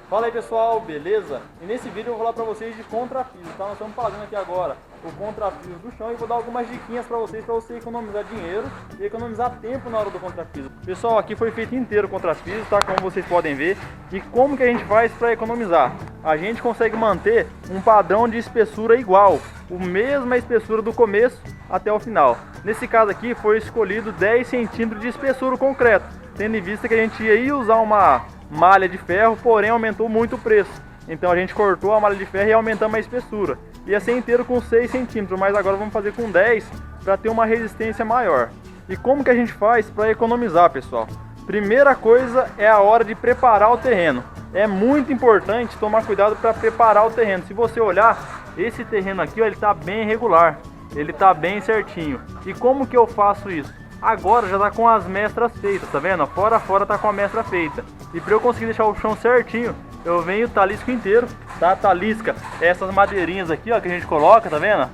Fala aí pessoal, beleza? E nesse vídeo eu vou falar pra vocês de contrapiso, tá? Nós estamos fazendo aqui agora o contrapiso do chão e vou dar algumas diquinhas pra você economizar dinheiro e economizar tempo na hora do contrapiso. Pessoal, aqui foi feito inteiro o contrapiso, tá? Como vocês podem ver. E como que a gente faz para economizar? A gente consegue manter um padrão de espessura igual, a mesma espessura do começo até o final. Nesse caso aqui foi escolhido 10 centímetros de espessura o concreto, tendo em vista que a gente ia usar uma malha de ferro, porém aumentou muito o preço. Então a gente cortou a malha de ferro e aumentamos a espessura. Ia ser inteiro com 6 centímetros, mas agora vamos fazer com 10 para ter uma resistência maior. E como que a gente faz para economizar, pessoal? Primeira coisa é a hora de preparar o terreno. É muito importante tomar cuidado para preparar o terreno. Se você olhar, esse terreno aqui, ó, ele está bem irregular, ele está bem certinho. E como que eu faço isso? Agora já está com as mestras feitas, tá vendo? Fora a fora tá com a mestra feita. E para eu conseguir deixar o chão certinho, eu venho talisco inteiro, tá? Talisca, essas madeirinhas aqui, ó, que a gente coloca, tá vendo?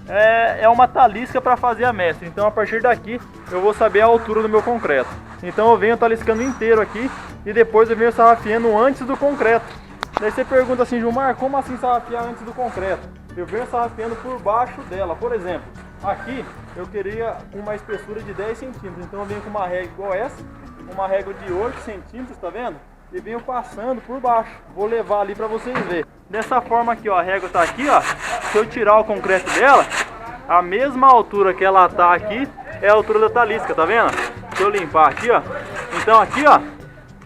É uma talisca para fazer a mestra. Então a partir daqui eu vou saber a altura do meu concreto. Então eu venho taliscando inteiro aqui e depois eu venho sarrafiando antes do concreto. Daí você pergunta assim, Gilmar, como assim sarrafiar antes do concreto? Eu venho sarrafiando por baixo dela. Por exemplo, aqui eu queria uma espessura de 10 centímetros. Então eu venho com uma régua igual essa, uma régua de 8 centímetros, tá vendo? E venho passando por baixo. Vou levar ali para vocês verem. Dessa forma aqui, ó, a régua tá aqui, ó. Se eu tirar o concreto dela, a mesma altura que ela tá aqui é a altura da talisca, tá vendo? Se eu limpar aqui, ó. Então aqui, ó,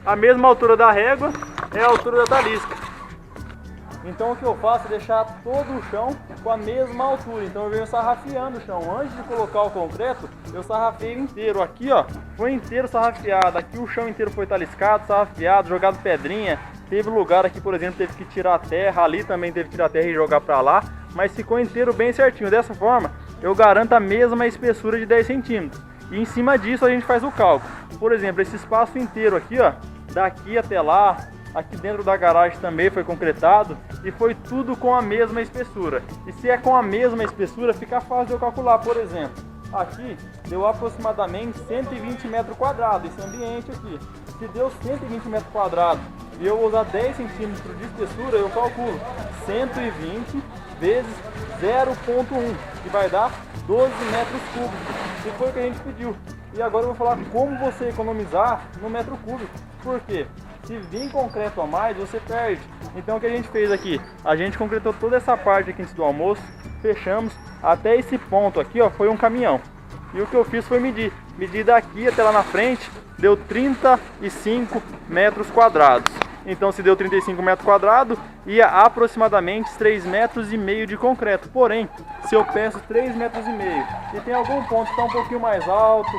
a mesma altura da régua é a altura da talisca. Então o que eu faço é deixar todo o chão com a mesma altura. Então eu venho sarrafiando o chão. Antes de colocar o concreto, eu sarrafeio inteiro. Aqui, ó, foi inteiro sarrafiado. Aqui o chão inteiro foi taliscado, sarrafiado, jogado pedrinha. Teve lugar aqui, por exemplo, teve que tirar a terra. Ali também teve que tirar a terra e jogar pra lá. Mas ficou inteiro bem certinho. Dessa forma, eu garanto a mesma espessura de 10 centímetros. E em cima disso a gente faz o cálculo. Por exemplo, esse espaço inteiro aqui, ó, daqui até lá, aqui dentro da garagem também foi concretado e foi tudo com a mesma espessura. E se é com a mesma espessura, fica fácil de eu calcular. Por exemplo, aqui deu aproximadamente 120 metros quadrados, esse ambiente aqui. Se deu 120 metros quadrados e eu usar 10 centímetros de espessura, eu calculo 120 vezes 0,1, que vai dar 12 metros cúbicos. E foi o que a gente pediu. E agora eu vou falar como você economizar no metro cúbico. Por quê? Se vir concreto a mais, você perde. Então o que a gente fez aqui? A gente concretou toda essa parte aqui antes do almoço, fechamos. Até esse ponto aqui, ó, foi um caminhão. E o que eu fiz foi medir. Medir daqui até lá na frente, deu 35 metros quadrados. Então se deu 35 metros quadrados, ia aproximadamente 3,5 metros de concreto. Porém, se eu peço 3,5 metros e tem algum ponto que está um pouquinho mais alto,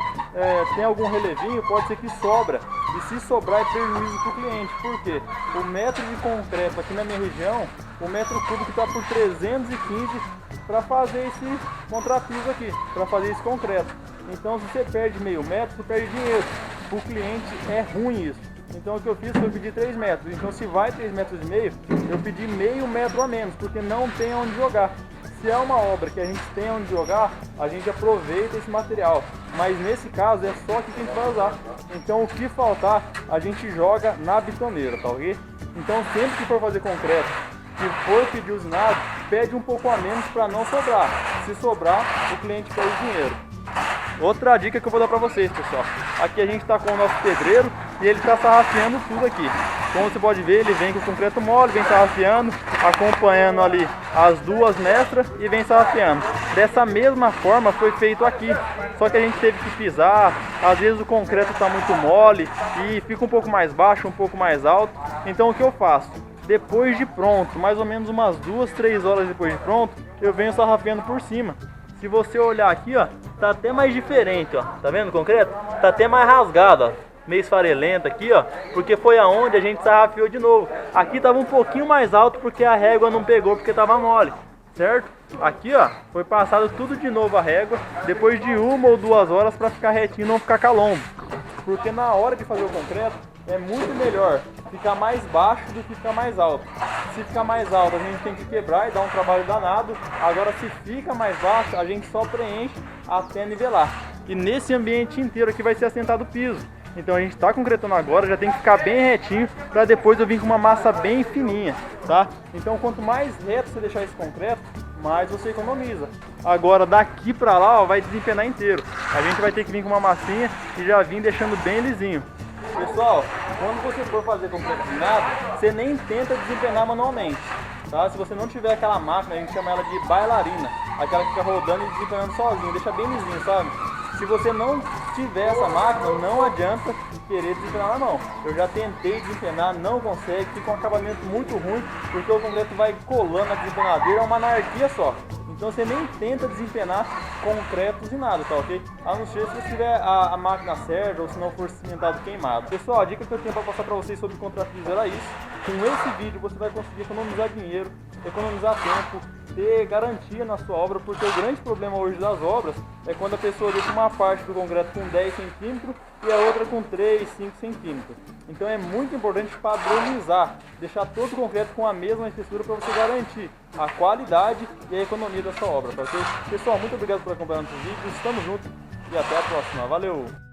tem algum relevinho, pode ser que sobra. E se sobrar é prejuízo para o cliente. Por quê? O metro de concreto aqui na minha região, o metro cúbico está por 315 para fazer esse contrapiso aqui, para fazer esse concreto. Então se você perde meio metro, você perde dinheiro. Para o cliente é ruim isso. Então o que eu fiz foi pedir 3 metros. Então se vai 3,5 metros, eu pedi meio metro a menos, porque não tem onde jogar. Se é uma obra que a gente tem onde jogar, a gente aproveita esse material. Mas nesse caso é só aqui que a gente vai usar. Então o que faltar, a gente joga na bitoneira, tá ok? Então sempre que for fazer concreto, se for pedir usinado, pede um pouco a menos para não sobrar. Se sobrar, o cliente perde dinheiro. Outra dica que eu vou dar para vocês, pessoal. Aqui a gente está com o nosso pedreiro e ele está sarrafiando tudo aqui. Como você pode ver, ele vem com o concreto mole, vem sarrafiando, acompanhando ali as duas mestras e vem sarrafiando. Dessa mesma forma foi feito aqui. Só que a gente teve que pisar, às vezes o concreto está muito mole e fica um pouco mais baixo, um pouco mais alto. Então o que eu faço? Depois de pronto, mais ou menos umas 2, 3 horas depois de pronto, eu venho sarrafiando por cima. Se você olhar aqui, ó, tá até mais diferente, ó. Tá vendo o concreto? Tá até mais rasgado, ó. Meio esfarelento aqui, ó. Porque foi aonde a gente sarrafiou de novo. Aqui tava um pouquinho mais alto porque a régua não pegou, porque tava mole, certo? Aqui, ó, foi passado tudo de novo a régua, depois de 1 ou 2 horas para ficar retinho e não ficar calombo. Porque na hora de fazer o concreto, é muito melhor ficar mais baixo do que ficar mais alto. Se ficar mais alto, a gente tem que quebrar e dar um trabalho danado. Agora, se fica mais baixo, a gente só preenche até nivelar. E nesse ambiente inteiro aqui vai ser assentado o piso. Então a gente está concretando agora, já tem que ficar bem retinho para depois eu vir com uma massa bem fininha, tá? Então quanto mais reto você deixar esse concreto, mais você economiza. Agora daqui para lá, ó, vai desempenar inteiro. A gente vai ter que vir com uma massinha e já vir deixando bem lisinho. Pessoal, quando você for fazer concreto inclinado, você nem tenta desempenar manualmente, tá? Se você não tiver aquela máquina, a gente chama ela de bailarina, aquela que fica rodando e desempenando sozinho, deixa bem lisinho, sabe? Se você não tiver essa máquina, não adianta querer desempenar na mão. Eu já tentei desempenar, não consegue, fica um acabamento muito ruim, porque o concreto vai colando na desempenadeira, é uma anarquia só. Então você nem tenta desempenar concretos e nada, tá ok? A não ser se você tiver a máquina certa ou se não for cimentado queimado. Pessoal, a dica que eu tenho para passar para vocês sobre contrapiso era isso. Com esse vídeo você vai conseguir economizar dinheiro, economizar tempo, ter garantia na sua obra, porque o grande problema hoje das obras é quando a pessoa deixa uma parte do concreto com 10 centímetros e a outra com 3, 5 centímetros. Então é muito importante padronizar, deixar todo o concreto com a mesma espessura para você garantir a qualidade e a economia da sua obra, tá ok? Pessoal, muito obrigado por acompanhar nossos vídeos, estamos juntos e até a próxima. Valeu!